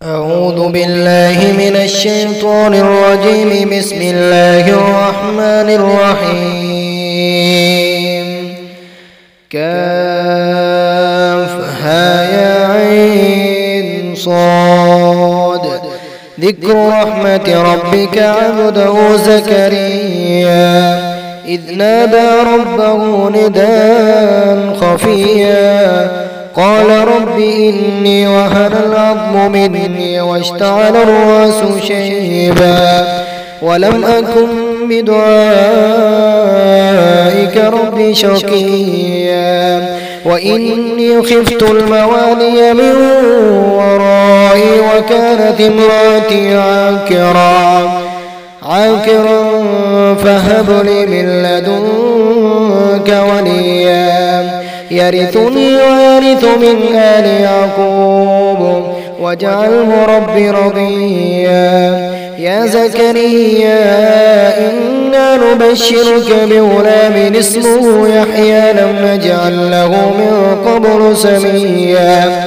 أعوذ بالله من الشيطان الرجيم. بسم الله الرحمن الرحيم. كافها يا عين صاد. ذكر رحمة ربك عبده زكريا إذ نادى ربه نداء خفيا قال رب إني وهن العظم مني واشتعل الرأس شيبا ولم أكن بدعائك رب شقيا وإني خفت الموالي من ورائي وكانت امرأتي عاكرا فهب لي من لدنك وليا يرثني ويرث من آل يعقوب واجعله ربي رضيا. يا زكريا إنا نبشرك بغلام اسمه يحيى لم نجعل له من قبل سميا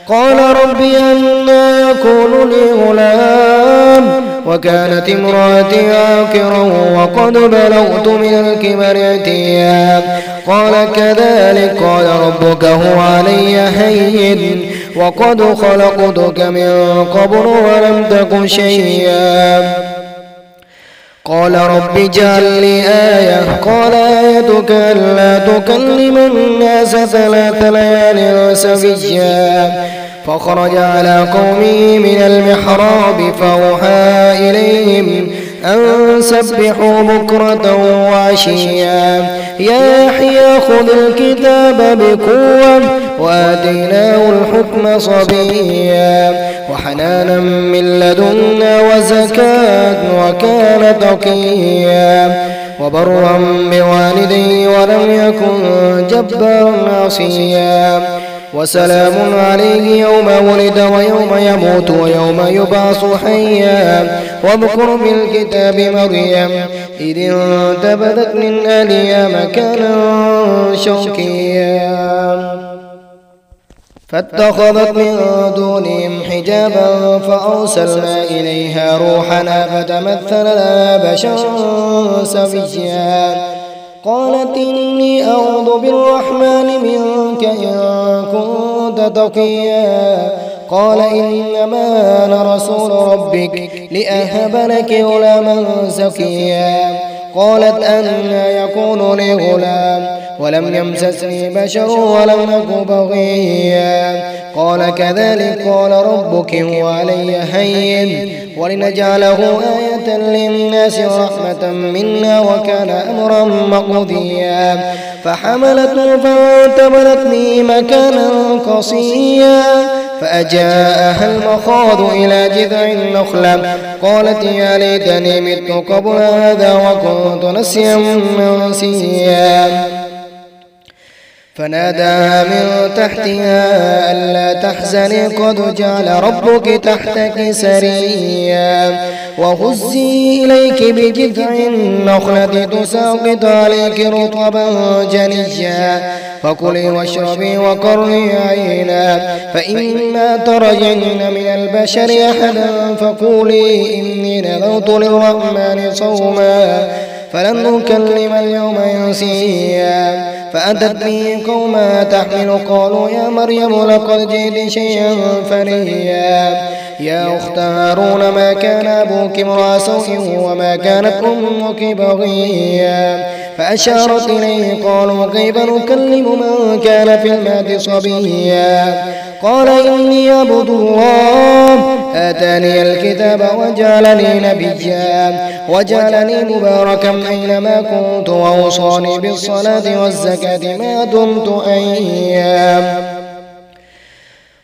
قال ربي أنى يكون لي غلام وكانت امرأتي عاقرا وقد بلغت من الكبر عتيا قال كذلك قال ربك هو علي هين وقد خلقتك من قبل ولم تك شيئا قال رب اجعل لي آية قال آيتك ألا تكلم الناس 3 ليال سويا فخرج على قومه من المحراب فأوحى إليهم أن سبحوا بكرة وعشيا يا يحيى خذ الكتاب بقوة وآتيناه الحكم صبيا وحنانا من لدنا وزكاة وكان تقيا وبرا بوالديه ولم يكن جبارا عصيا وسلام عليه يوم ولد ويوم يموت ويوم يبعث حيا واذكر بالكتاب مريم إذ انتبذت من أهلها مكانا شرقيا فاتخذت من دونهم حجابا فأرسلنا إليها روحنا فتمثل لها بشرا سويا قالت إني أعوذ بالرحمن منك إن كنت تقيا قال إنما أنا رسول ربك لأهب لك غلاما زكيا قالت أنى يكون لي غلام ولم يمسسني بشر ولم نك بغيا قال كذلك قال ربك هو علي هين ولنجعله آية للناس ورحمة منا وكان أمرا مقضيا فحملته فانتبذت به مكانا قصيا فأجاءها المخاض إلى جذع النخلة قالت يا ليتني مت قبل هذا وكنت نسيا منسيا فناداها من تحتها ألا تحزني قد جعل ربك تحتك سريا وهزي إليك بجذع النخلة تساقط عليك رطبا جنيا فكلي واشربي وقري عينا فإما ترجعن من البشر أحدا فقولي إني نذرت للرحمن صوما فلن نكلم اليوم إنسيا فأتت به قومها تحمل قالوا يا مريم لقد جئت شيئا فريا يا أخت هارون ما كان أبوك امرأ سوء وما كانت أمك بغيا فأشارت إليه قالوا كيف نكلم من كان في المهد صبيا قال إني عبد الله آتاني الكتاب وجعلني نبيا وجعلني مباركا أينما كنت وأوصاني بالصلاة والزكاة ما دمت حيا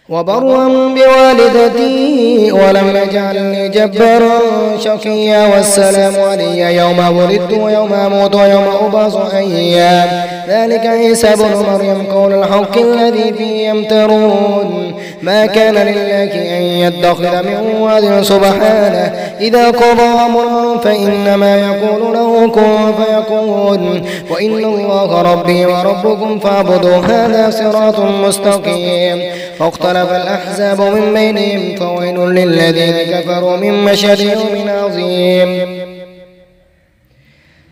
وبرا بوالدتي ولم يجعلني جبارا شقيا والسلام علي يوم ولدت ويوم أموت ويوم أبعث حيا ذلك عيسى بن مريم قول الحق الذي فيه يمترون ما كان لله أن يتخذ من ولد سبحانه إذا قضى أمرا فإنما يقول له كن فيكون وإن الله ربي وربكم فاعبدوا هذا صراط مستقيم فاختلف الأحزاب من بينهم فويل للذين كفروا من مشهد يوم عظيم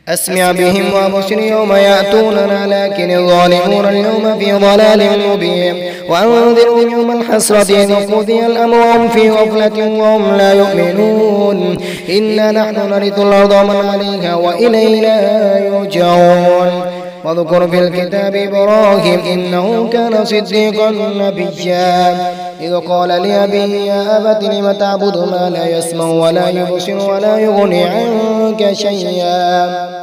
أسمع بهم وأبصر يوم يأتوننا لكن الظالمون اليوم في ضلال مبين وأنذرهم يوم الحسرة إذ قضي الأمر وهم في غفلة وهم لا يؤمنون إنا نحن نرث الأرض ومن عليها وإلينا يرجعون واذكر في الكتاب إبراهيم إنه كان صديقا نبيا إذ قال لأبيه يا أبت لم تعبد ما لا يسمع ولا يبصر ولا يغني عنك شيئا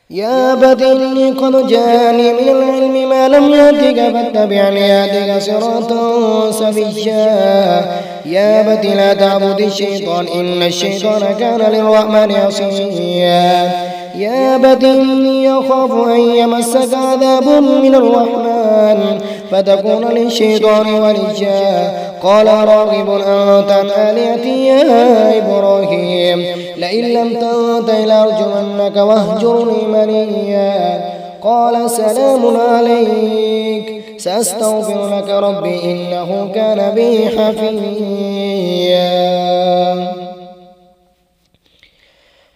يا أبت إني قد جاءني من العلم ما لم يأتك فاتبعني أهدك صراطا سويا يا أبت لا تعبد الشيطان إن الشيطان كان للرحمن عصيا يا أبت إني أخاف أن يمسك عذاب من الرحمن فتكون للشيطان وليا قال راغب أنت عن آلهتي يا إبراهيم لئن لم تنته لأرجمنك واهجرني مليا قال سلام عليك سأستغفر لك ربي إنه كان بي حفيا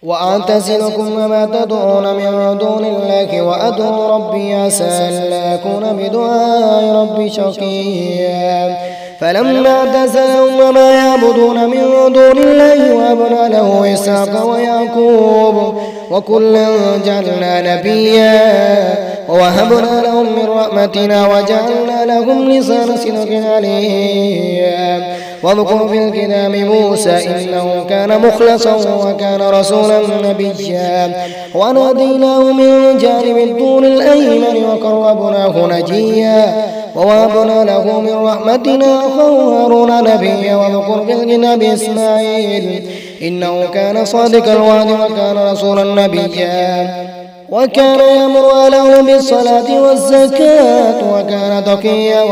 وأعتزلكم وما تدعون من دون الله وأدعو ربي عسى ألا أكون بدعاء ربي شقيا فلما اعتزلهم وما يعبدون من دون الله وهبنا له إسحاق ويعقوب وكلا جعلنا نبيا ووهبنا لهم من رحمتنا وجعلنا لهم لسان صدق عليا واذكر في الكتاب موسى إنه كان مخلصا وكان رسولا نبيا وناديناه من جانب الطور الأيمن وقربناه نجيا ووهبنا له من رحمتنا أخاه هارون نبيا واذكر في الكتاب إسماعيل إنه كان صادق الوعد وكان رسولا نبيا وكان يأمر أهله بالصلاة والزكاة وكان تقيا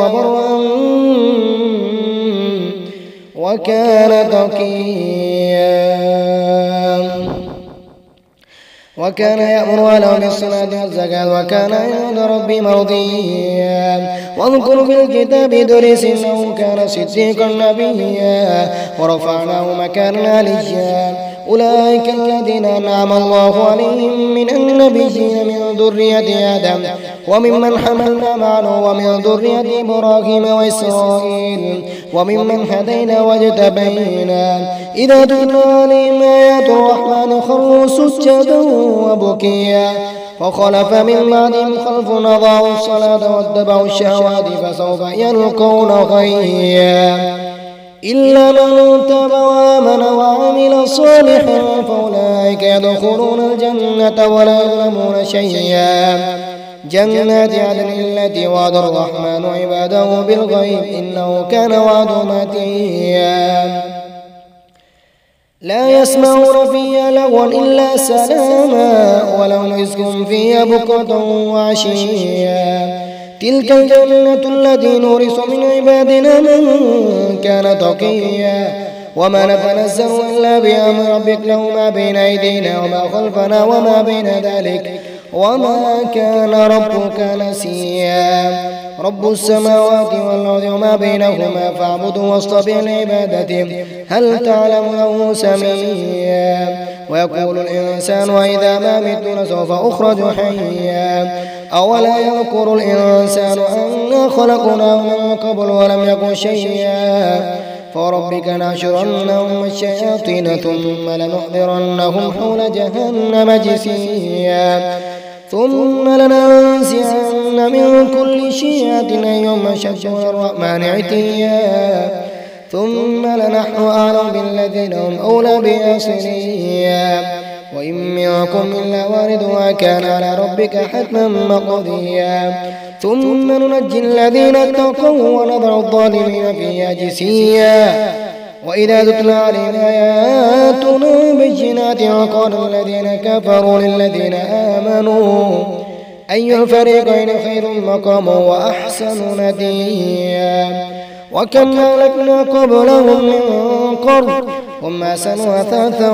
وكان يأمر أهله بالصلاة والزكاة وكان عند ربي مرضيا واذكر في الكتاب إدريس إنه كان صديقا نبيا ورفعناه مكانا عليا أولئك الذين أنعم الله عليهم من النبيين من ذرية آدم وممن حملنا معه ومن ذرية إبراهيم وإسرائيل وممن هدينا واجتبينا إذا تتلى عليهم آيات الرحمن خروا سجدا وبكيا فخلف من بعدهم خلف أضاعوا الصلاة واتبعوا الشهوات فسوف يلقون غيا إلا من تاب وآمن وعمل صالحا فأولئك يدخلون الجنة ولا يظلمون شيئا جنات عدن التي وعد الرحمن عباده بالغيب إنه كان وعده ماتيا لا يسمعون فيها لغوا إلا سلاما ولهم رزق فيها بكرة وعشيا تلك الجنة التي نورث من عبادنا من كان تقيا وما نتنزل إلا بأمر ربك له ما بين أيدينا وما خلفنا وما بين ذلك وما كان ربك نسيا رب السماوات والأرض وما بينهما فاعبده واصطبر لعبادته هل تعلم له سميا ويقول الإنسان وإذا ما مت لسوف أخرج حيا أولا يذكر الإنسان أنا خلقناه من قبل ولم يكن شيئا فربك نحشرنهم الشياطين ثم لنحضرنهم حول جهنم جثيا ثم لننزعن من كل شيعة أيهم أشد الرحمن عتيا ثم لنحن أعلم بالذين هم أولى بها صليا وإن منكم إلا واردها كان على ربك حتما مقضيا ثم ننجي الذين اتقوا ونذر الظالمين فيها جثيا وإذا تتلى علينا آياتنا بينات قال الذين كفروا للذين آمنوا أي الفريقين خير مقاما وأحسن نديا وكم أهلكنا قبلهم من قرن هم أحسن أثاثا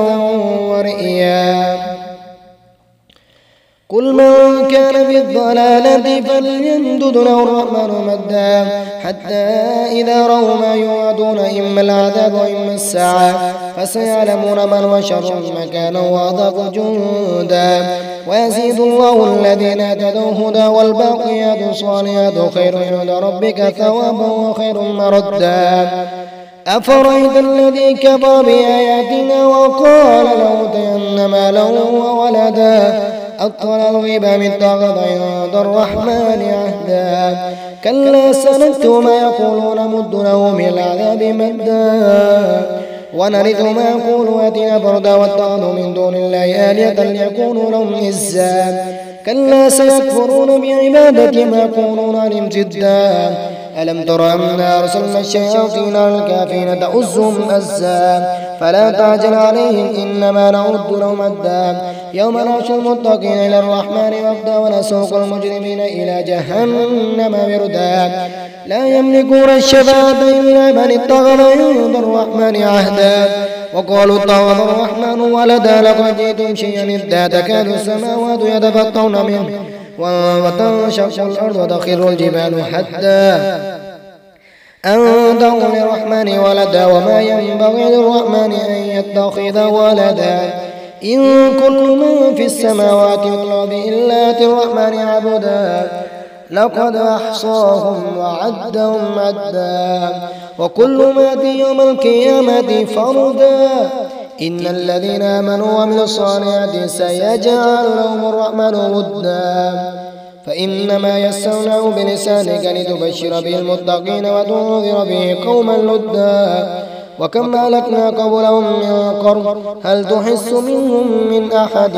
ورئيا قل من كان في الضلالة فليمدد له الرحمن مدا حتى إذا رأوا ما يوعدون إما العذاب وإما الساعة فسيعلمون من هو شر مكانا وأضعف جندا ويزيد الله الذين اهتدوا هدى والباقيات الصالحات خير عند ربك ثوابا وخير مردا أفرأيت الذي كفر بآياتنا وقال لأوتين مالا وولدا أطلع الغيب من اتخذ عند الرحمن عهدا كلا سنكتب ما يقولون مد له من العذاب مدا ونرث ما يقول واتنا فردا واتخذوا من دون الله آلهة ليكونوا لهم عزا كلا سيكفرون بعبادة ما يقولون عليهم جدا ألم تر أنا أرسلنا الشياطين على الكافرين تؤزهم أزا فلا تعجل عليهم إنما نعد لهم مدا يوم نحشر المتقين إلى الرحمن وفدا ونسوق المجرمين إلى جهنم وردا لا يملكون الشفاعة إلا من اتخذ عند الرحمن عهدا وقالوا اتخذ الرحمن ولدا لقد جئتم شيئا إدا تكاد السماوات يتفطرن منه وتنشق الأرض وتخر الجبال حتى أن دعوا للرحمن ولدا وما ينبغي للرحمن أن يتخذ ولدا إن كل من في السماوات والأرض إلا آتي الرحمن عبدا لقد أحصاهم وعدهم عدا وكل ما في يوم القيامة فردا إن الذين آمنوا وعملوا الصالحات سيجعل لهم الرحمن ودا فإنما يسرناه بلسانك لتبشر به المتقين وتنذر به قوما لدا وكم أهلكنا قبلهم من قرن هل تحس منهم من أحد